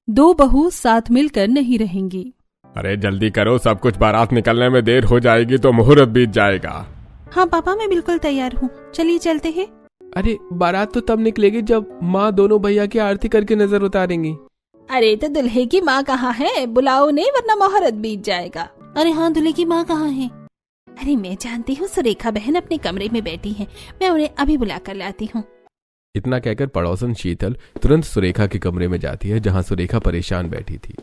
दो बहू साथ मिलकर नहीं रहेंगी। अरे जल्दी करो, सब कुछ, बारात निकलने में देर हो जाएगी तो मुहूर्त बीत जाएगा। हाँ पापा, मैं बिल्कुल तैयार हूँ, चलिए चलते हैं। अरे बारात तो तब निकलेगी जब माँ दोनों भैया की आरती करके नजर उतारेंगी। अरे तो दुल्हे की माँ कहाँ है, बुलाओ नहीं वरना मुहूर्त बीत जाएगा। अरे हाँ, दूल्हे की माँ कहाँ है? अरे मैं जानती हूँ, सुरेखा बहन अपने कमरे में बैठी है, मैं उन्हें अभी बुला कर लाती हूँ। इतना कहकर पड़ोसन शीतल तुरंत सुरेखा के कमरे में जाती है जहाँ सुरेखा परेशान बैठी थी।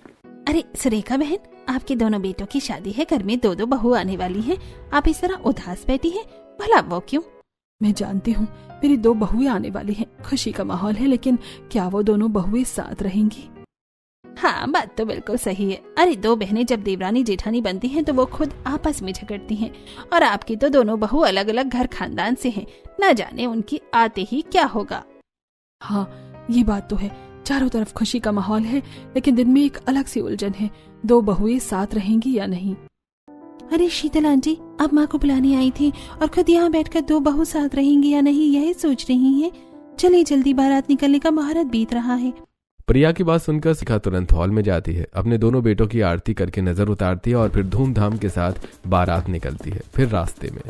अरे सुरेखा बहन, आपके दोनों बेटों की शादी है, घर में दो दो बहू आने वाली हैं, आप इस तरह उदास बैठी हैं, भला वो क्यों? मैं जानती हूँ मेरी दो बहुएं आने वाली हैं, खुशी का माहौल है, लेकिन क्या वो दोनों बहुएं साथ रहेंगी? हाँ, बात तो बिल्कुल सही है। अरे दो बहनें जब देवरानी जेठानी बनती हैं तो वो खुद आपस में झगड़ती हैं, और आपकी तो दोनों बहू अलग अलग घर खानदान से हैं, न जाने उनकी आते ही क्या होगा। हाँ ये बात तो है, चारों तरफ खुशी का माहौल है, लेकिन दिन में एक अलग सी उलझन है, दो बहुएं साथ रहेंगी या नहीं। अरे शीतल आंटी, आप माँ को बुलाने आई थी और खुद यहाँ बैठकर दो बहू साथ रहेंगी या नहीं यही सोच रही हैं। चलिए जल्दी, बारात निकलने का मुहूर्त बीत रहा है। प्रिया की बात सुनकर शिखा तुरंत हॉल में जाती है, अपने दोनों बेटों की आरती करके नजर उतारती है और फिर धूमधाम के साथ बारात निकलती है। फिर रास्ते में,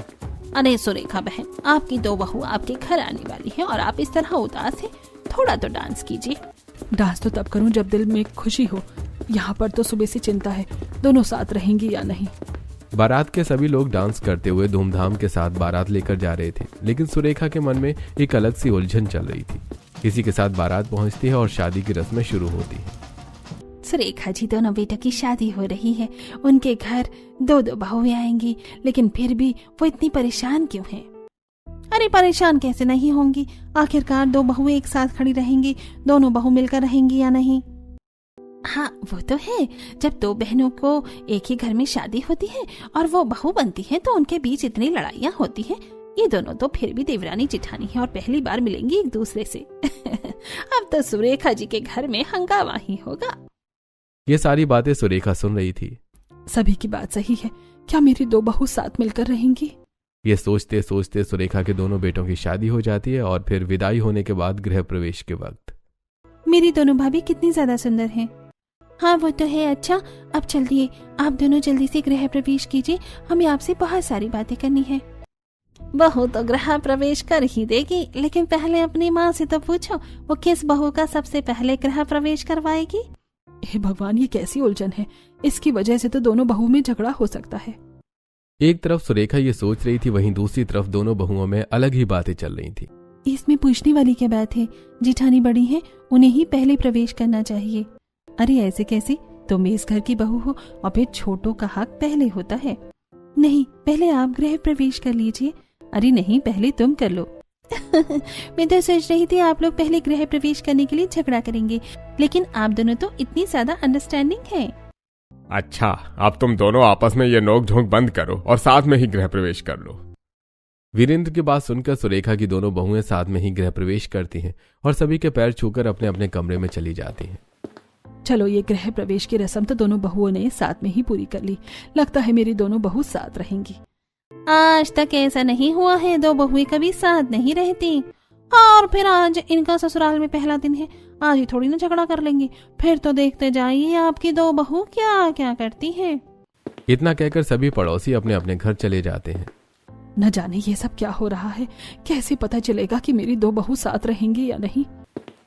अरे सुरेखा बहन, आपकी दो बहू आपके घर आने वाली है और आप इस तरह उदास हैं, थोड़ा तो डांस कीजिए। डांस तो तब करूं जब दिल में खुशी हो, यहाँ पर तो सुबह से चिंता है, दोनों साथ रहेंगी या नहीं। बारात के सभी लोग डांस करते हुए धूमधाम के साथ बारात लेकर जा रहे थे, लेकिन सुरेखा के मन में एक अलग सी उलझन चल रही थी। इसी के साथ बारात पहुंचती है और शादी की रस्में शुरू होती है। सुरेखा जी, दोनों बेटों की शादी हो रही है, उनके घर दो दो बहुएं आएंगी, लेकिन फिर भी वो इतनी परेशान क्यों हैं? अरे परेशान कैसे नहीं होंगी, आखिरकार दो बहुएं एक साथ खड़ी रहेंगी, दोनों बहू मिलकर रहेंगी या नहीं। हाँ वो तो है, जब दो बहनों को एक ही घर में शादी होती है और वो बहू बनती है तो उनके बीच इतनी लड़ाइयाँ होती हैं। ये दोनों तो फिर भी देवरानी जेठानी है और पहली बार मिलेंगी एक दूसरे से। अब तो सुरेखा जी के घर में हंगामा ही होगा। ये सारी बातें सुरेखा सुन रही थी। सभी की बात सही है, क्या मेरी दो बहू साथ मिलकर रहेंगी? ये सोचते सोचते सुरेखा के दोनों बेटों की शादी हो जाती है और फिर विदाई होने के बाद गृह प्रवेश के वक्त, मेरी दोनों भाभी कितनी ज्यादा सुंदर हैं। हाँ वो तो है। अच्छा अब चलिए, आप दोनों जल्दी से गृह प्रवेश कीजिए, हमें आपसे बहुत सारी बातें करनी है। बहू तो गृह प्रवेश कर ही देगी, लेकिन पहले अपनी माँ से तो पूछो वो किस बहू का सबसे पहले गृह प्रवेश करवाएगी। हे भगवान, ये कैसी उलझन है, इसकी वजह से तो दोनों बहू में झगड़ा हो सकता है। एक तरफ सुरेखा ये सोच रही थी, वहीं दूसरी तरफ दोनों बहुओं में अलग ही बातें चल रही थी। इसमें पूछने वाली क्या बात है, जेठानी बड़ी है, उन्हें ही पहले प्रवेश करना चाहिए। अरे ऐसे कैसे, तुम इस घर की बहू हो और फिर छोटों का हक पहले होता है। नहीं, पहले आप गृह प्रवेश कर लीजिए। अरे नहीं, पहले तुम कर लो। मैं तो सोच रही थी आप लोग पहले गृह प्रवेश करने के लिए झगड़ा करेंगे, लेकिन आप दोनों तो इतनी ज्यादा अंडरस्टैंडिंग है। अच्छा, अब तुम दोनों आपस में ये नोक झोंक बंद करो और साथ में ही गृह प्रवेश कर लो। वीरेंद्र की बात सुनकर सुरेखा की दोनों बहुएं साथ में ही गृह प्रवेश करती हैं और सभी के पैर छूकर अपने अपने कमरे में चली जाती हैं। चलो, ये गृह प्रवेश की रस्म तो दोनों बहुओं ने साथ में ही पूरी कर ली, लगता है मेरी दोनों बहू साथ रहेंगी। आज तक ऐसा नहीं हुआ है, दो बहुएं कभी साथ नहीं रहती। और फिर आज इनका ससुराल में पहला दिन है, आज ही थोड़ी ना झगड़ा कर लेंगे, फिर तो देखते जाइए आपकी दो बहू क्या क्या करती हैं। इतना कहकर सभी पड़ोसी अपने अपने घर चले जाते हैं। न जाने ये सब क्या हो रहा है, कैसे पता चलेगा कि मेरी दो बहू साथ रहेंगी या नहीं।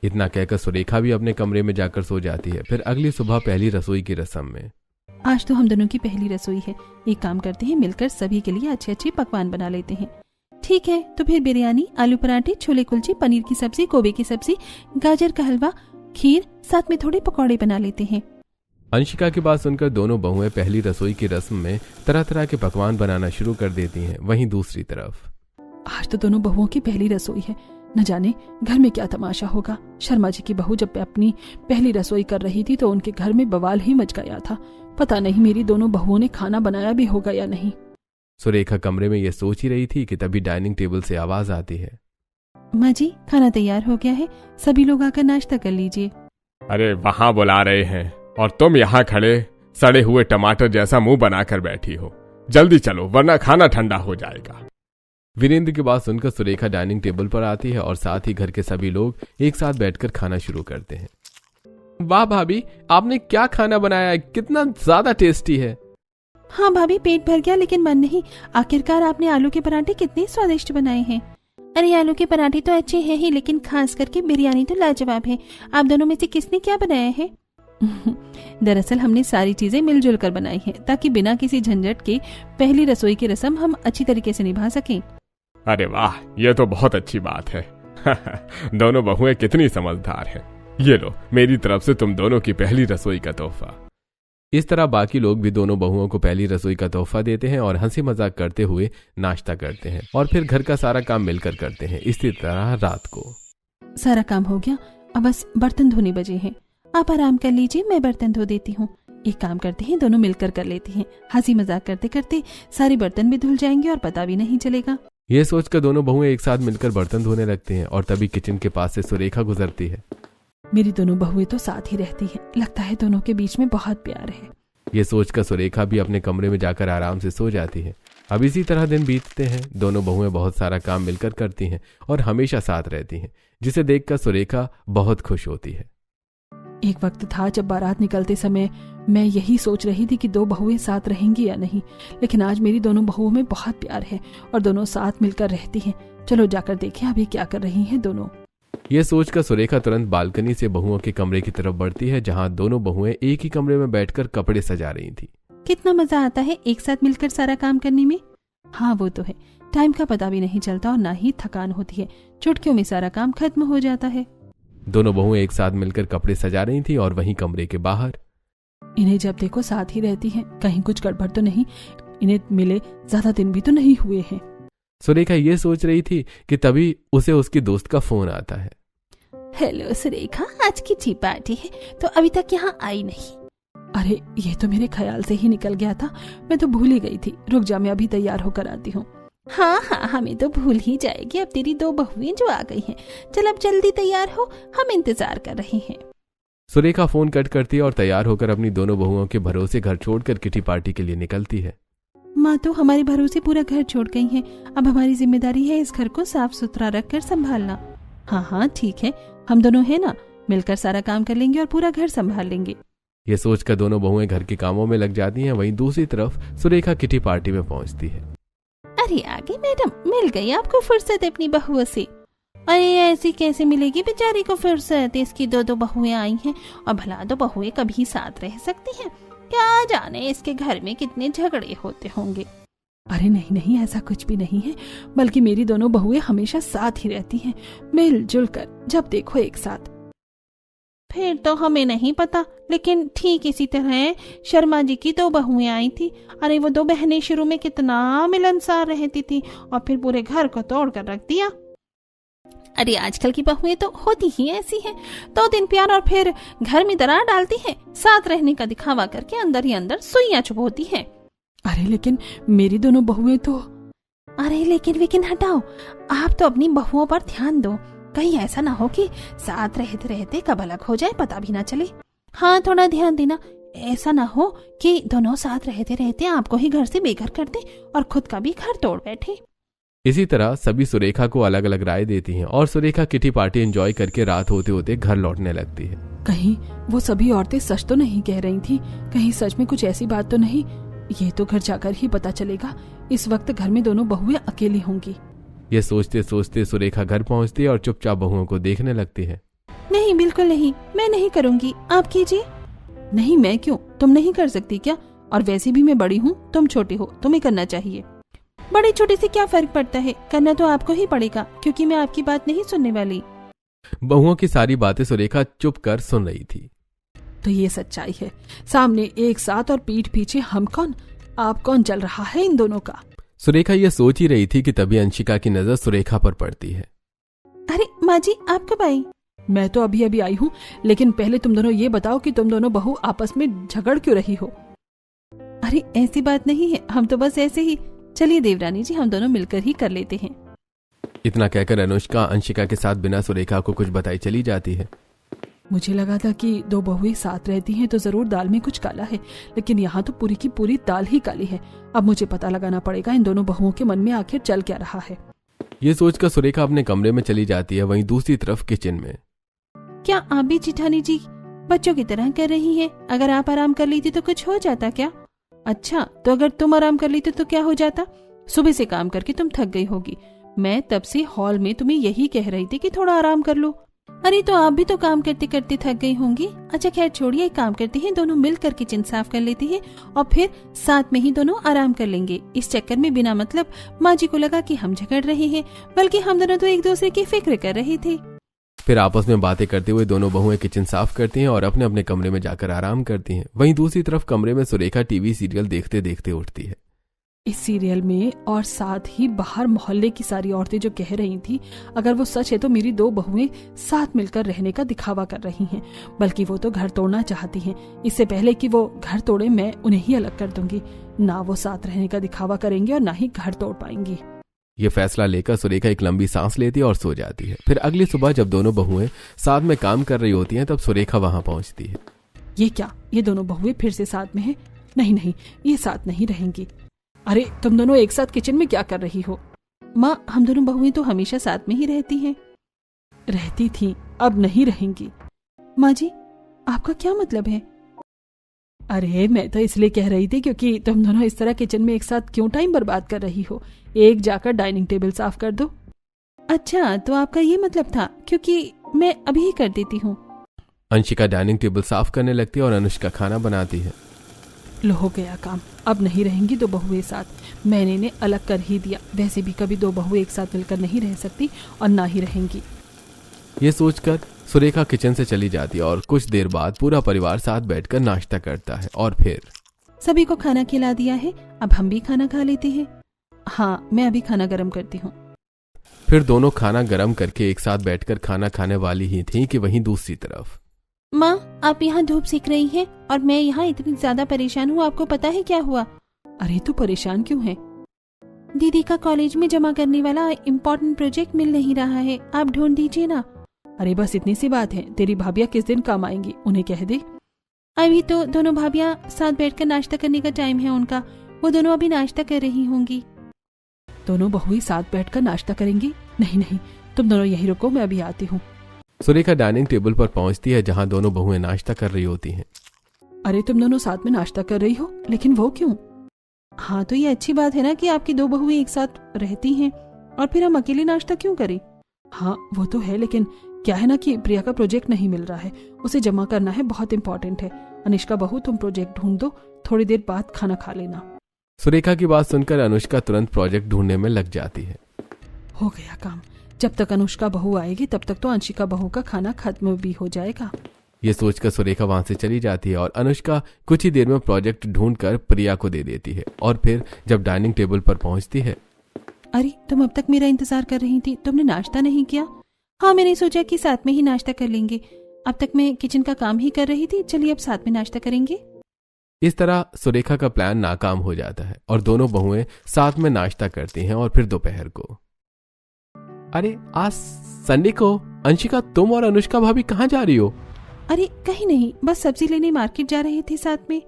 इतना कहकर सुरेखा भी अपने कमरे में जाकर सो जाती है। फिर अगली सुबह पहली रसोई की रस्म में, आज तो हम दोनों की पहली रसोई है, एक काम करते हैं, मिलकर सभी के लिए अच्छे अच्छे पकवान बना लेते हैं। ठीक है, तो फिर बिरयानी, आलू पराठे, छोले कुलचे, पनीर की सब्जी, गोभी की सब्जी, गाजर का हलवा, खीर, साथ में थोड़े पकौड़े बना लेते हैं। अंशिका की बात सुनकर दोनों बहुएं पहली रसोई की रस्म में तरह तरह के पकवान बनाना शुरू कर देती हैं। वहीं दूसरी तरफ, आज तो दोनों बहुओं की पहली रसोई है, न जाने घर में क्या तमाशा होगा। शर्मा जी की बहू जब अपनी पहली रसोई कर रही थी तो उनके घर में बवाल ही मच गया था। पता नहीं मेरी दोनों बहुओं ने खाना बनाया भी होगा या नहीं। सुरेखा कमरे में ये सोच ही रही थी कि तभी डाइनिंग टेबल से आवाज आती है, माँ जी, खाना तैयार हो गया है, सभी लोग आकर नाश्ता कर लीजिए। अरे वहां बुला रहे हैं और तुम यहाँ खड़े सड़े हुए टमाटर जैसा मुंह बनाकर बैठी हो। जल्दी चलो वरना खाना ठंडा हो जाएगा। वीरेंद्र की बात सुनकर सुरेखा डाइनिंग टेबल पर आती है और साथ ही घर के सभी लोग एक साथ बैठकर खाना शुरू करते हैं। वाह भाभी, आपने क्या खाना बनाया है, कितना ज्यादा टेस्टी है। हाँ भाभी, पेट भर गया लेकिन मन नहीं। आखिरकार आपने आलू के पराठे कितने स्वादिष्ट बनाए हैं। अरे आलू के पराठे तो अच्छे हैं ही, लेकिन खास करके बिरयानी तो लाजवाब है। आप दोनों में से किसने क्या बनाया है? दरअसल हमने सारी चीजें मिलजुल कर बनाई हैं, ताकि बिना किसी झंझट के पहली रसोई की रस्म हम अच्छी तरीके से निभा सकें। अरे वाह, ये तो बहुत अच्छी बात है। दोनों बहुएं कितनी समझदार हैं। ये लो, मेरी तरफ से तुम दोनों की पहली रसोई का तोहफा। इस तरह बाकी लोग भी दोनों बहुओं को पहली रसोई का तोहफा देते हैं और हंसी मजाक करते हुए नाश्ता करते हैं और फिर घर का सारा काम मिलकर करते हैं। इसी तरह रात को सारा काम हो गया, अब बस बर्तन धोने बचे हैं। आप आराम कर लीजिए, मैं बर्तन धो देती हूँ। एक काम करते हैं, दोनों मिलकर कर लेते हैं। हंसी मजाक करते करते सारे बर्तन भी धुल जाएंगे और पता भी नहीं चलेगा। ये सोचकर दोनों बहुएं एक साथ मिलकर बर्तन धोने लगते हैं और तभी किचन के पास से सुरेखा गुजरती है। मेरी दोनों बहुएं तो साथ ही रहती हैं, लगता है दोनों के बीच में बहुत प्यार है। ये सोचकर सुरेखा भी अपने कमरे में जाकर आराम से सो जाती है। अब इसी तरह दिन बीतते हैं। दोनों बहुएं बहुत सारा काम मिलकर करती हैं और हमेशा साथ रहती हैं, जिसे देखकर सुरेखा बहुत खुश होती है। एक वक्त था जब बारात निकलते समय मैं यही सोच रही थी कि दो बहुएं साथ रहेंगी या नहीं, लेकिन आज मेरी दोनों बहुओं में बहुत प्यार है और दोनों साथ मिलकर रहती हैं। चलो जाकर देखें अभी क्या कर रही हैं दोनों। ये सोचकर सुरेखा तुरंत बालकनी से बहुओं के कमरे की तरफ बढ़ती है, जहां दोनों बहुएं एक ही कमरे में बैठकर कपड़े सजा रही थी। कितना मजा आता है एक साथ मिलकर सारा काम करने में। हाँ वो तो है, टाइम का पता भी नहीं चलता और ना ही थकान होती है। चुटकियों में सारा काम खत्म हो जाता है। दोनों बहुएं एक साथ मिलकर कपड़े सजा रही थी और वहीं कमरे के बाहर इन्हें जब देखो साथ ही रहती हैं, कहीं कुछ गड़बड़ तो नहीं। इन्हें मिले ज्यादा दिन भी तो नहीं हुए हैं। सुरेखा ये सोच रही थी कि तभी उसे उसकी दोस्त का फोन आता है। हेलो सुरेखा, आज की टी पार्टी है तो अभी तक यहाँ आई नहीं। अरे ये तो मेरे ख्याल से ही निकल गया था, मैं तो भूल ही गई थी। रुक जा, मैं अभी तैयार होकर आती हूँ। हाँ हाँ, हमें तो भूल ही जाएगी अब तेरी दो बहुएं जो आ गई हैं। चल अब जल्दी तैयार हो, हम इंतजार कर रहे हैं। सुरेखा फोन कट करती है और तैयार होकर अपनी दोनों बहुओं के भरोसे घर छोड़कर किटी पार्टी के लिए निकलती है। माँ तो हमारे भरोसे पूरा घर छोड़ गई है, अब हमारी जिम्मेदारी है इस घर को साफ सुथरा रख कर संभालना। हाँ हाँ ठीक है, हम दोनों है ना, मिलकर सारा काम कर लेंगे और पूरा घर संभाल लेंगे। ये सोचकर दोनों बहुएं घर के कामों में लग जाती हैं। वहीं दूसरी तरफ सुरेखा किटी पार्टी में पहुंचती है। अरे आगे मैडम, मिल गई आपको फुर्सत अपनी बहुओं से। अरे ऐसी कैसे मिलेगी बेचारी को फुर्सत, इसकी दो दो बहुएं आई हैं और भला दो बहुएं कभी साथ रह सकती हैं? क्या जाने इसके घर में कितने झगड़े होते होंगे। अरे नहीं नहीं, ऐसा कुछ भी नहीं है, बल्कि मेरी दोनों बहुएं हमेशा साथ ही रहती हैं, मिलजुल कर, जब देखो एक साथ। फिर तो हमें नहीं पता, लेकिन ठीक इसी तरह शर्मा जी की दो बहुएं आई थी। अरे वो दो बहनें शुरू में कितना मिलनसार रहती थी और फिर पूरे घर को तोड़ कर रख दिया। अरे आजकल की बहुएं तो होती ही ऐसी हैं, 2 दिन प्यार और फिर घर में दरार डालती हैं, साथ रहने का दिखावा करके अंदर ही अंदर सुइयां चुभोती हैं। अरे लेकिन मेरी दोनों बहुएं तो। अरे लेकिन हटाओ, आप तो अपनी बहुओं पर ध्यान दो, कहीं ऐसा ना हो कि साथ रहते रहते कब अलग हो जाए पता भी ना चले। हाँ थोड़ा ध्यान देना, ऐसा ना हो कि दोनों साथ रहते रहते आपको ही घर से बेघर कर दे और खुद का भी घर तोड़ बैठे। इसी तरह सभी सुरेखा को अलग अलग राय देती हैं और सुरेखा किटी पार्टी एंजॉय करके रात होते होते घर लौटने लगती है। कहीं वो सभी औरतें सच तो नहीं कह रही थी, कहीं सच में कुछ ऐसी बात तो नहीं। ये तो घर जाकर ही पता चलेगा। इस वक्त घर में दोनों बहुएं अकेली होंगी। ये सोचते सोचते सुरेखा घर पहुंचती है और चुपचाप बहुओं को देखने लगती है। नहीं बिल्कुल नहीं, मैं नहीं करूंगी, आप कीजिए। नहीं मैं क्यों, तुम नहीं कर सकती क्या? और वैसे भी मैं बड़ी हूँ, तुम छोटे हो, तुम्हें करना चाहिए। बड़े छोटे से क्या फर्क पड़ता है, करना तो आपको ही पड़ेगा, क्योंकि मैं आपकी बात नहीं सुनने वाली। बहुओं की सारी बातें सुरेखा चुप कर सुन रही थी। तो ये सच्चाई है, सामने एक साथ और पीठ पीछे हम कौन, आप कौन चल रहा है इन दोनों का। सुरेखा ये सोच ही रही थी कि तभी अंशिका की नजर सुरेखा पर पड़ती है। अरे माँ जी, आप कब आई? मैं तो अभी अभी आई हूँ, लेकिन पहले तुम दोनों ये बताओ कि तुम दोनों बहू आपस में झगड़ क्यों रही हो? अरे ऐसी बात नहीं है, हम तो बस ऐसे ही। चलिए देवरानी जी, हम दोनों मिलकर ही कर लेते हैं। इतना कहकर अनुष्का अंशिका के साथ बिना सुरेखा को कुछ बताई चली जाती है। मुझे लगा था कि दो बहुएं साथ रहती हैं तो जरूर दाल में कुछ काला है, लेकिन यहाँ तो पूरी की पूरी दाल ही काली है। अब मुझे पता लगाना पड़ेगा इन दोनों बहुओं के मन में आखिर चल क्या रहा है। ये सोचकर सुरेखा अपने कमरे में चली जाती है। वहीं दूसरी तरफ किचन में क्या आप भी जिठानी जी बच्चों की तरह कर रही हैं। अगर आप आराम कर लेती तो कुछ हो जाता क्या? अच्छा, तो अगर तुम आराम कर लेती तो क्या हो जाता? सुबह से काम करके तुम थक गई होगी। मैं तब से हॉल में तुम्हें यही कह रही थी कि थोड़ा आराम कर लो। अरे तो आप भी तो काम करते करते थक गई होंगी। अच्छा खैर छोड़िए, एक काम करते हैं, दोनों मिलकर किचन साफ कर लेते हैं और फिर साथ में ही दोनों आराम कर लेंगे। इस चक्कर में बिना मतलब माँ जी को लगा कि हम झगड़ रहे हैं, बल्कि हम दोनों तो एक दूसरे की फिक्र कर रहे थे। फिर आपस में बातें करते हुए दोनों बहुएं किचन साफ करती हैं और अपने अपने कमरे में जाकर आराम करती हैं। वहीं दूसरी तरफ कमरे में सुरेखा टीवी सीरियल देखते देखते उठती है। इस सीरियल में और साथ ही बाहर मोहल्ले की सारी औरतें जो कह रही थी, अगर वो सच है तो मेरी दो बहुएं साथ मिलकर रहने का दिखावा कर रही हैं, बल्कि वो तो घर तोड़ना चाहती हैं। इससे पहले कि वो घर तोड़े मैं उन्हें ही अलग कर दूंगी। ना वो साथ रहने का दिखावा करेंगे और ना ही घर तोड़ पाएंगी। ये फैसला लेकर सुरेखा एक लंबी सांस लेती है और सो जाती है। फिर अगली सुबह जब दोनों बहुएं साथ में काम कर रही होती हैं तब सुरेखा वहां पहुंचती है। ये क्या, ये दोनों बहुएं फिर से साथ में हैं? नहीं नहीं, ये साथ नहीं रहेंगी। अरे तुम दोनों एक साथ किचन में क्या कर रही हो? माँ, हम दोनों बहुएं तो हमेशा साथ में ही रहती हैं। रहती थी, अब नहीं रहेंगी। माँ जी, आपका क्या मतलब है? अरे मैं तो इसलिए कह रही थी क्योंकि तुम दोनों इस तरह किचन में एक साथ क्यों टाइम बर्बाद कर रही हो? एक जाकर डाइनिंग टेबल साफ कर दो। अच्छा, तो आपका ये मतलब था, क्योंकि मैं अभी ही कर देती हूँ। अंशिका डाइनिंग टेबल साफ करने लगती है और अनुष्का खाना बनाती है। लो हो गया काम, अब नहीं रहेंगी दो बहुएं साथ। मैंने इन्हें अलग कर ही दिया। वैसे भी कभी दो बहुएं एक साथ मिलकर नहीं रह सकती और ना ही रहेंगी। ये सोचकर सुरेखा किचन से चली जाती है और कुछ देर बाद पूरा परिवार साथ बैठकर नाश्ता करता है और फिर सभी को खाना खिला दिया है, अब हम भी खाना खा लेते हैं। हाँ, मैं अभी खाना गर्म करती हूँ। फिर दोनों खाना गर्म करके एक साथ बैठकर खाना खाने वाली ही थी कि वहीं दूसरी तरफ माँ, आप यहाँ धूप सेक रही हैं और मैं यहाँ इतनी ज्यादा परेशान हूँ। आपको पता है क्या हुआ? अरे तू परेशान क्यों है? दीदी का कॉलेज में जमा करने वाला इम्पोर्टेंट प्रोजेक्ट मिल नहीं रहा है, आप ढूंढ दीजिए ना। अरे बस इतनी सी बात है, तेरी भाभियाँ किस दिन काम आएंगी उन्हें कह दे। अभी तो दोनों भाभियाँ साथ बैठकर नाश्ता करने का टाइम है उनका, वो दोनों अभी नाश्ता कर रही होंगी। दोनों बहुएं साथ बैठकर नाश्ता करेंगी? नहीं नहीं, तुम दोनों यहीं रुको, मैं अभी आती हूँ। सुरेखा डाइनिंग टेबल पर पहुंचती है जहां दोनों बहुएं नाश्ता कर रही होती हैं। अरे तुम दोनों साथ में नाश्ता कर रही हो, लेकिन वो क्यों? हाँ तो ये अच्छी बात है ना कि आपकी दो बहुएं एक साथ रहती हैं, और फिर हम अकेले नाश्ता क्यों करें? हाँ वो तो है, लेकिन क्या है ना कि प्रिया का प्रोजेक्ट नहीं मिल रहा है, उसे जमा करना है, बहुत इंपॉर्टेंट है। अनुष्का बहू, तुम प्रोजेक्ट ढूंढ दो, थोड़ी देर बाद खाना खा लेना। सुरेखा की बात सुनकर अनुष्का तुरंत प्रोजेक्ट ढूंढने में लग जाती है। हो गया काम, जब तक अनुष्का बहू आएगी तब तक तो अंशिका बहू का खाना खत्म भी हो जाएगा। ये सोचकर सुरेखा वहां से चली जाती है और अनुष्का कुछ ही देर में प्रोजेक्ट ढूंढकर प्रिया को दे देती है। और फिर जब डाइनिंग टेबल पर पहुंचती है, अरे तुम अब तक मेरा इंतजार कर रही थी, तुमने नाश्ता नहीं किया? हाँ, मैंने सोचा कि साथ में ही नाश्ता कर लेंगे। अब तक मैं किचन का काम ही कर रही थी, चलिए अब साथ में नाश्ता करेंगे। इस तरह सुरेखा का प्लान नाकाम हो जाता है और दोनों बहुएं साथ में नाश्ता करती हैं। और फिर दोपहर को, अरे आज संडे को अंशिका, तुम और अनुष्का भाभी कहाँ जा रही हो? अरे कहीं नहीं, बस सब्जी लेने मार्केट जा रहे थे साथ में।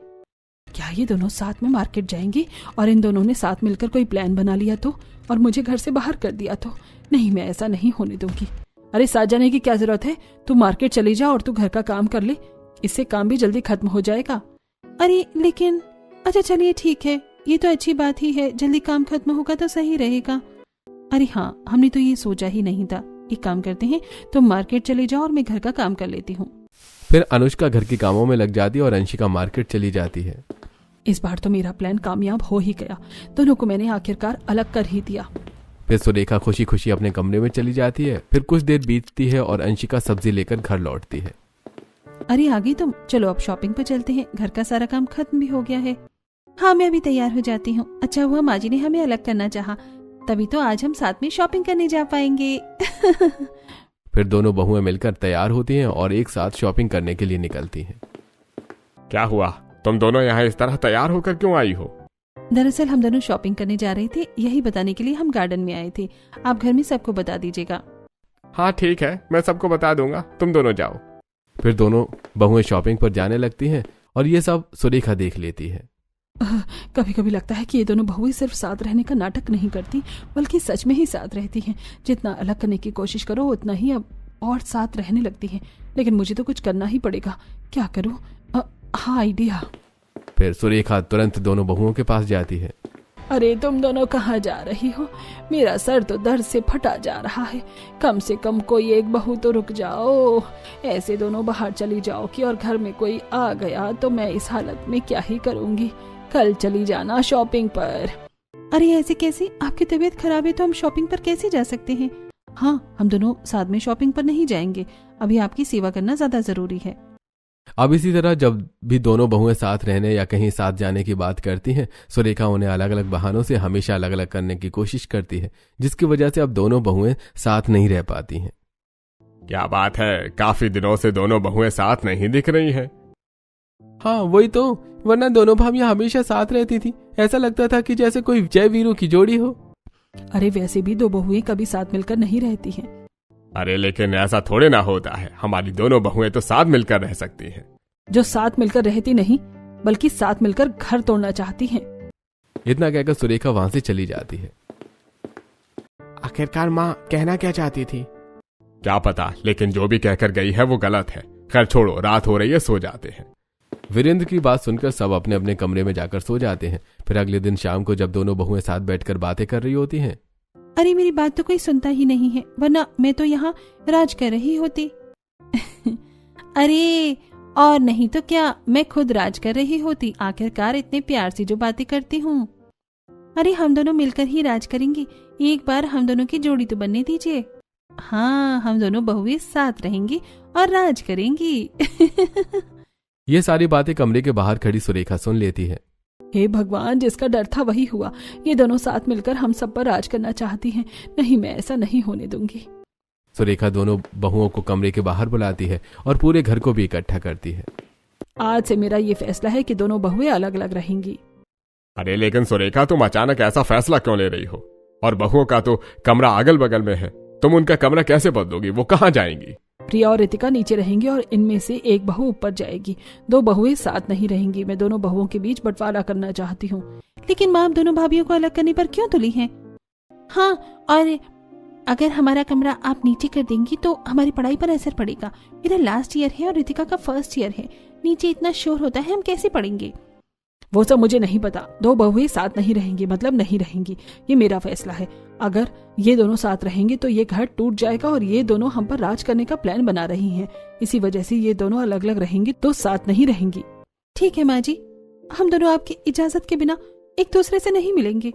क्या ये दोनों साथ में मार्केट जाएंगे और इन दोनों ने साथ मिलकर कोई प्लान बना लिया तो, और मुझे घर से बाहर कर दिया तो? नहीं, मैं ऐसा नहीं होने दूंगी। अरे साथ जाने की क्या जरूरत है, तू मार्केट चली जा और तू घर का काम कर ले, इससे काम भी जल्दी खत्म हो जाएगा। अरे लेकिन, अच्छा चलिए ठीक है, ये तो अच्छी बात ही है, जल्दी काम खत्म होगा तो सही रहेगा। अरे हाँ, हमने तो ये सोचा ही नहीं था। एक काम करते हैं, तुम मार्केट चले जाओ और मैं घर का काम कर लेती हूँ। फिर अनुष्का घर के कामों में लग जाती है और अंशिका मार्केट चली जाती है। इस बार तो मेरा प्लान कामयाब हो ही गया, दोनों को मैंने आखिरकार अलग कर ही दिया। फिर सुरेखा खुशी खुशी अपने कमरे में चली जाती है। फिर कुछ देर बीतती है और अंशिका सब्जी लेकर घर लौटती है। अरे आ गई तुम, चलो अब शॉपिंग पर चलते हैं, घर का सारा काम खत्म भी हो गया है। हाँ मैं अभी तैयार हो जाती हूँ। अच्छा हुआ माँ जी ने हमें अलग करना चाहा, तभी तो आज हम साथ में शॉपिंग करने जा पाएंगे। फिर दोनों बहुएं मिलकर तैयार होती हैं और एक साथ शॉपिंग करने के लिए निकलती हैं। क्या हुआ, तुम दोनों यहाँ इस तरह तैयार होकर क्यों आई हो? दरअसल हम दोनों शॉपिंग करने जा रहे थे, यही बताने के लिए हम गार्डन में आए थे। आप घर में सबको बता दीजिएगा। हाँ ठीक है, मैं सबको बता दूंगा, तुम दोनों जाओ। फिर दोनों बहुएं शॉपिंग पर जाने लगती हैं और ये सब सुरेखा देख लेती है। कभी कभी लगता है कि ये दोनों बहुएं सिर्फ साथ रहने का नाटक नहीं करती, बल्कि सच में ही साथ रहती हैं। जितना अलग करने की कोशिश करो उतना ही अब और साथ रहने लगती हैं। लेकिन मुझे तो कुछ करना ही पड़ेगा। क्या करूं? हाँ, आइडिया। फिर सुरेखा तुरंत दोनों बहुओं के पास जाती है। अरे तुम दोनों कहाँ जा रही हो? मेरा सर तो दर्द से फटा जा रहा है। कम से कम कोई एक बहू तो रुक जाओ। ऐसे दोनों बाहर चली जाओ कि और घर में कोई आ गया तो मैं इस हालत में क्या ही करूंगी। कल चली जाना शॉपिंग पर। अरे ऐसे कैसे? आपकी तबीयत खराब है तो हम शॉपिंग पर कैसे जा सकते हैं? हाँ, हम दोनों साथ में शॉपिंग पर नहीं जाएंगे। अभी आपकी सेवा करना ज्यादा जरूरी है। अब इसी तरह जब भी दोनों बहुएं साथ रहने या कहीं साथ जाने की बात करती हैं, सुरेखा उन्हें अलग अलग बहानों से हमेशा अलग अलग करने की कोशिश करती है, जिसकी वजह से अब दोनों बहुएं साथ नहीं रह पाती हैं। क्या बात है, काफी दिनों से दोनों बहुएं साथ नहीं दिख रही हैं। हाँ वही तो, वरना दोनों भाभियां हमेशा साथ रहती थी। ऐसा लगता था कि जैसे कोई जय वीरों की जोड़ी हो। अरे वैसे भी दो बहुएं कभी साथ मिलकर नहीं रहती हैं। अरे लेकिन ऐसा थोड़े ना होता है। हमारी दोनों बहुएं तो साथ मिलकर रह सकती हैं। जो साथ मिलकर रहती नहीं बल्कि साथ मिलकर घर तोड़ना चाहती हैं। इतना कहकर सुरेखा वहां से चली जाती है। आखिरकार माँ कहना क्या चाहती थी? क्या पता, लेकिन जो भी कहकर गई है वो गलत है। खैर छोड़ो, रात हो रही है, सो जाते हैं। वीरेंद्र की बात सुनकर सब अपने अपने कमरे में जाकर सो जाते हैं। फिर अगले दिन शाम को जब दोनों बहुएं साथ बैठकर बातें कर रही होती हैं। अरे मेरी बात तो कोई सुनता ही नहीं है, वरना मैं तो यहाँ राज कर रही होती। अरे और नहीं तो क्या, मैं खुद राज कर रही होती। आखिरकार इतने प्यार से जो बातें करती हूँ। अरे हम दोनों मिलकर ही राज करेंगे। एक बार हम दोनों की जोड़ी तो बनने दीजिए। हाँ, हम दोनों बहुएं साथ रहेंगी और राज करेंगी। ये सारी बातें कमरे के बाहर खड़ी सुरेखा सुन लेती है। हे भगवान, जिसका डर था वही हुआ। ये दोनों साथ मिलकर हम सब पर राज करना चाहती हैं। नहीं, मैं ऐसा नहीं होने दूंगी। सुरेखा दोनों बहुओं को कमरे के बाहर बुलाती है और पूरे घर को भी इकट्ठा करती है। आज से मेरा ये फैसला है कि दोनों बहुएं अलग अलग रहेंगी। अरे लेकिन सुरेखा, तुम अचानक ऐसा फैसला क्यों ले रही हो? और बहुओं का तो कमरा अगल बगल में है, तुम उनका कमरा कैसे बदलोगी? वो कहाँ जाएंगी? प्रिया और रितिका नीचे रहेंगी और इनमें से एक बहू ऊपर जाएगी। दो बहुएं साथ नहीं रहेंगी। मैं दोनों बहुओं के बीच बंटवारा करना चाहती हूँ। लेकिन माँ, आप दोनों भाभियों को अलग करने पर क्यों तुली हैं? हाँ, और अगर हमारा कमरा आप नीचे कर देंगी तो हमारी पढ़ाई पर असर पड़ेगा। मेरा लास्ट ईयर है और रितिका का फर्स्ट ईयर है। नीचे इतना शोर होता है, हम कैसे पढ़ेंगे? वो सब मुझे नहीं पता। दो बहुएं साथ नहीं रहेंगी मतलब नहीं रहेंगी। ये मेरा फैसला है। अगर ये दोनों साथ रहेंगे तो ये घर टूट जाएगा और ये दोनों हम पर राज करने का प्लान बना रही हैं। इसी वजह से ये दोनों अलग अलग रहेंगी तो साथ नहीं रहेंगी। ठीक है माँ जी, हम दोनों आपकी इजाजत के बिना एक दूसरे से नहीं मिलेंगे।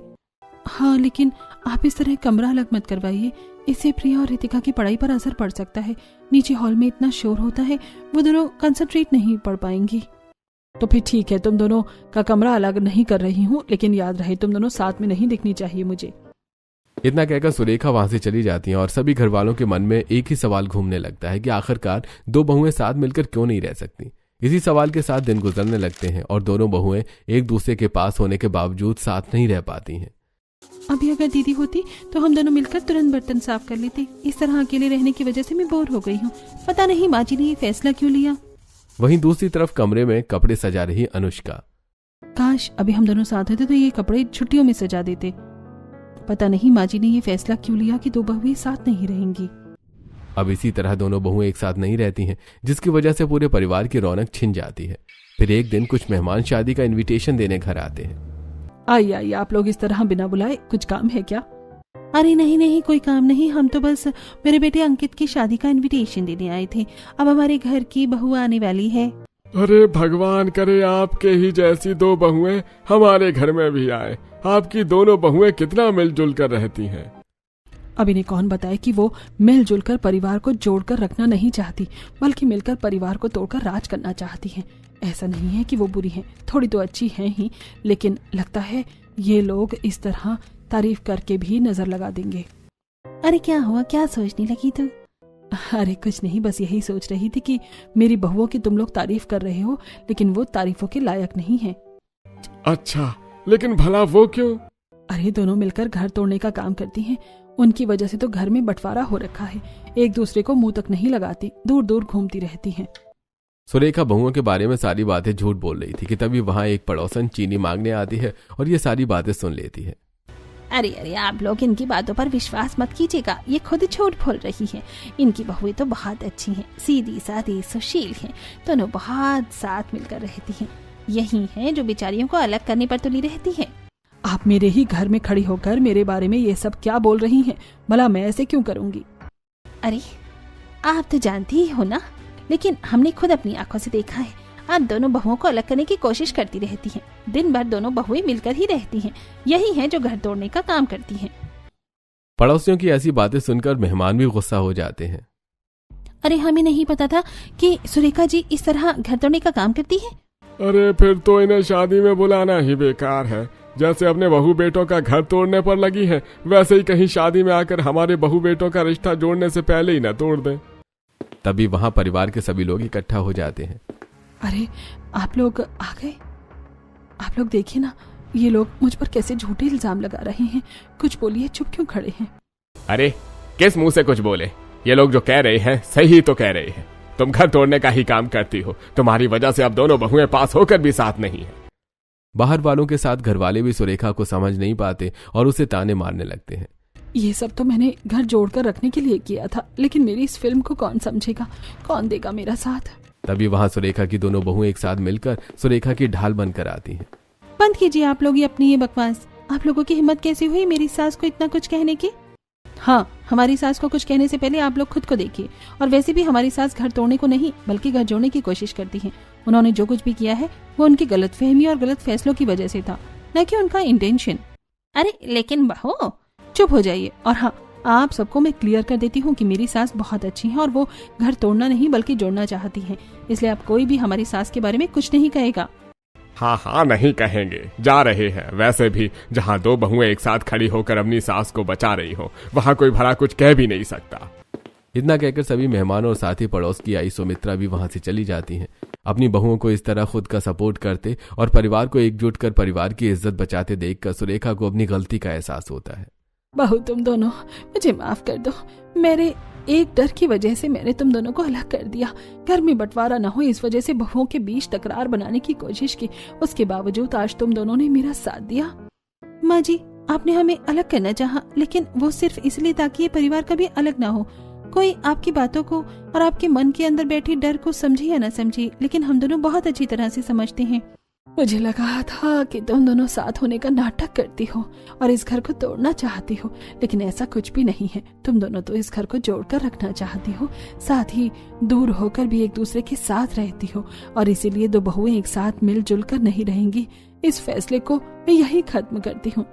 हाँ, लेकिन आप इस तरह कमरा अलग मत करवाइए। इससे प्रिया और रितिका की पढ़ाई पर असर पड़ सकता है। नीचे हॉल में इतना शोर होता है, वो दोनों कंसंट्रेट नहीं पढ़ पाएंगी। तो फिर ठीक है, तुम दोनों का कमरा अलग नहीं कर रही हूँ, लेकिन याद रहे तुम दोनों साथ में नहीं दिखनी चाहिए मुझे। इतना कहकर सुरेखा वहां से चली जाती हैं और सभी घर वालों के मन में एक ही सवाल घूमने लगता है कि आखिरकार दो बहुएं साथ मिलकर क्यों नहीं रह सकती। इसी सवाल के साथ दिन गुजरने लगते हैं और दोनों बहुएं एक दूसरे के पास होने के बावजूद साथ नहीं रह पाती हैं। अभी अगर दीदी होती तो हम दोनों मिलकर तुरंत बर्तन साफ कर लेते। इस तरह अकेले रहने की वजह से मैं बोर हो गई हूँ। पता नहीं माँ जी ने ये फैसला क्यों लिया। वहीं दूसरी तरफ कमरे में कपड़े सजा रही अनुष्का। काश अभी हम दोनों साथ होते तो ये कपड़े छुट्टियों में सजा देते। पता नहीं माँ जी ने ये फैसला क्यों लिया कि दो बहुएं साथ नहीं रहेंगी। अब इसी तरह दोनों बहुएं एक साथ नहीं रहती हैं, जिसकी वजह से पूरे परिवार की रौनक छिन जाती है। फिर एक दिन कुछ मेहमान शादी का इनविटेशन देने घर आते हैं। आइए आइए, आप लोग इस तरह बिना बुलाए, कुछ काम है क्या? अरे नहीं नहीं, कोई काम नहीं। हम तो बस मेरे बेटे अंकित की शादी का इनविटेशन देने आए थे। अब हमारे घर की बहू आने वाली है। अरे भगवान करे आपके ही जैसी दो बहुएं हमारे घर में भी आए। आपकी दोनों बहुएं कितना मिलजुल कर रहती हैं। अब इन्हें कौन बताए कि वो मिलजुल कर परिवार को जोड़कर रखना नहीं चाहती, बल्कि मिलकर परिवार को तोड़कर राज करना चाहती हैं। ऐसा नहीं है कि वो बुरी हैं, थोड़ी तो अच्छी हैं ही, लेकिन लगता है ये लोग इस तरह तारीफ करके भी नजर लगा देंगे। अरे क्या हुआ, क्या सोचने लगी तू? अरे कुछ नहीं, बस यही सोच रही थी कि मेरी बहुओं की तुम लोग तारीफ कर रहे हो, लेकिन वो तारीफों के लायक नहीं है। अच्छा, लेकिन भला वो क्यों? अरे दोनों मिलकर घर तोड़ने का काम करती हैं। उनकी वजह से तो घर में बंटवारा हो रखा है। एक दूसरे को मुंह तक नहीं लगाती, दूर दूर घूमती रहती हैं। सुरेखा बहुओं के बारे में सारी बातें झूठ बोल रही थी कि तभी वहां एक पड़ोसन चीनी मांगने आती है और ये सारी बातें सुन लेती है। अरे अरे, आप लोग इनकी बातों पर विश्वास मत कीजिएगा, ये खुद झूठ बोल रही हैं। इनकी बहुएं तो बहुत अच्छी हैं, सीधी सादी सुशील हैं, दोनों बहुत साथ मिलकर रहती हैं। यही हैं जो बेचारियों को अलग करने पर तुली रहती हैं। आप मेरे ही घर में खड़ी होकर मेरे बारे में ये सब क्या बोल रही हैं? भला मैं ऐसे क्यों करूंगी? अरे आप तो जानती ही हो ना, लेकिन हमने खुद अपनी आंखों से देखा है, आप दोनों बहुओं को अलग करने की कोशिश करती रहती हैं। दिन भर दोनों बहुएं मिलकर ही रहती हैं। यही हैं जो घर तोड़ने का काम करती हैं। पड़ोसियों की ऐसी बातें सुनकर मेहमान भी गुस्सा हो जाते हैं। अरे हमें नहीं पता था कि सुरेखा जी इस तरह घर तोड़ने का काम करती है। अरे फिर तो इन्हें शादी में बुलाना ही बेकार है। जैसे अपने बहू बेटों का घर तोड़ने पर लगी है, वैसे ही कहीं शादी में आकर हमारे बहू बेटों का रिश्ता जोड़ने से पहले ही न तोड़ दें। तभी वहां परिवार के सभी लोग इकट्ठा हो जाते हैं। अरे आप लोग आ गए? आप लोग देखिए ना, ये लोग मुझ पर कैसे झूठे इल्जाम लगा रहे हैं। कुछ बोलिए, चुप क्यों खड़े हैं? अरे किस मुंह से कुछ बोले? ये लोग जो कह रहे हैं सही तो कह रहे हैं। तुम घर तोड़ने का ही काम करती हो, तुम्हारी वजह से अब दोनों बहुएं पास होकर भी साथ नहीं है। बाहर वालों के साथ घर वाले भी सुरेखा को समझ नहीं पाते और उसे ताने मारने लगते हैं। ये सब तो मैंने घर जोड़कर रखने के लिए किया था, लेकिन मेरी इस फिल्म को कौन समझेगा, कौन देगा मेरा साथ? तभी वहां सुरेखा की दोनों बहुएं एक साथ मिलकर सुरेखा की ढाल बनकर आती हैं। बंद कीजिए आप लोग ये अपनी ये बकवास। आप लोगों की हिम्मत कैसी हुई मेरी सास को इतना कुछ कहने की? हाँ, हमारी सास को कुछ कहने से पहले आप लोग खुद को देखिए। और वैसे भी हमारी सास घर तोड़ने को नहीं बल्कि घर जोड़ने की कोशिश करती है। उन्होंने जो कुछ भी किया है वो उनकी गलतफहमी और गलत फैसलों की वजह से था, न कि उनका इंटेंशन। अरे लेकिन बहू चुप हो जाइए। और हाँ, आप सबको मैं क्लियर कर देती हूँ कि मेरी सास बहुत अच्छी है और वो घर तोड़ना नहीं बल्कि जोड़ना चाहती है। इसलिए अब कोई भी हमारी सास के बारे में कुछ नहीं कहेगा। हाँ हाँ नहीं कहेंगे, जा रहे हैं। वैसे भी जहाँ दो बहुएं एक साथ खड़ी होकर अपनी सास को बचा रही हो, वहाँ कोई भला कुछ कह भी नहीं सकता। इतना कहकर सभी मेहमान और साथ ही पड़ोस की आई सुमित्रा भी वहां से चली जाती हैं। अपनी बहुओं को इस तरह खुद का सपोर्ट करते और परिवार को एकजुट कर परिवार की इज्जत बचाते देखकर सुरेखा को अपनी गलती का एहसास होता है। बहू तुम दोनों, मुझे माफ कर दो। मेरे एक डर की वजह से मैंने तुम दोनों को अलग कर दिया। घर में बंटवारा न हो इस वजह से बहुओं के बीच तकरार बनाने की कोशिश की। उसके बावजूद आज तुम दोनों ने मेरा साथ दिया। माँ जी, आपने हमें अलग करना चाहा, लेकिन वो सिर्फ इसलिए ताकि ये परिवार कभी अलग ना हो। कोई आपकी बातों को और आपके मन के अंदर बैठे डर को समझे या न समझे, लेकिन हम दोनों बहुत अच्छी तरह से समझते हैं। मुझे लगा था कि तुम दोनों साथ होने का नाटक करती हो और इस घर को तोड़ना चाहती हो, लेकिन ऐसा कुछ भी नहीं है। तुम दोनों तो इस घर को जोड़कर रखना चाहती हो, साथ ही दूर होकर भी एक दूसरे के साथ रहती हो, और इसीलिए दो बहुएं एक साथ मिलजुल कर नहीं रहेंगी। इस फैसले को मैं यही खत्म करती हूँ।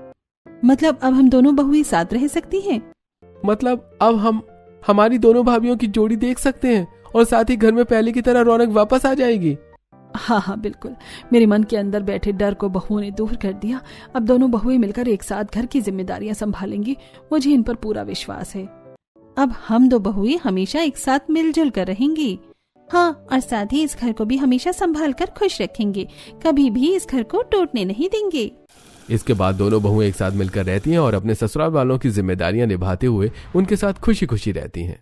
मतलब अब हम दोनों बहुएं साथ रह सकती हैं? मतलब अब हम हमारी दोनों भाभियों की जोड़ी देख सकते हैं और साथ ही घर में पहले की तरह रौनक वापस आ जाएगी। हाँ हाँ बिल्कुल, मेरे मन के अंदर बैठे डर को बहुओं ने दूर कर दिया। अब दोनों बहुएं मिलकर एक साथ घर की जिम्मेदारियां संभालेंगी। मुझे इन पर पूरा विश्वास है। अब हम दो बहुएं हमेशा एक साथ मिलजुल कर रहेंगी। हाँ, और साथ ही इस घर को भी हमेशा संभाल कर खुश रखेंगे, कभी भी इस घर को टूटने नहीं देंगे। इसके बाद दोनों बहुएं एक साथ मिलकर रहती हैं और अपने ससुराल वालों की जिम्मेदारियां निभाते हुए उनके साथ खुशी खुशी रहती हैं।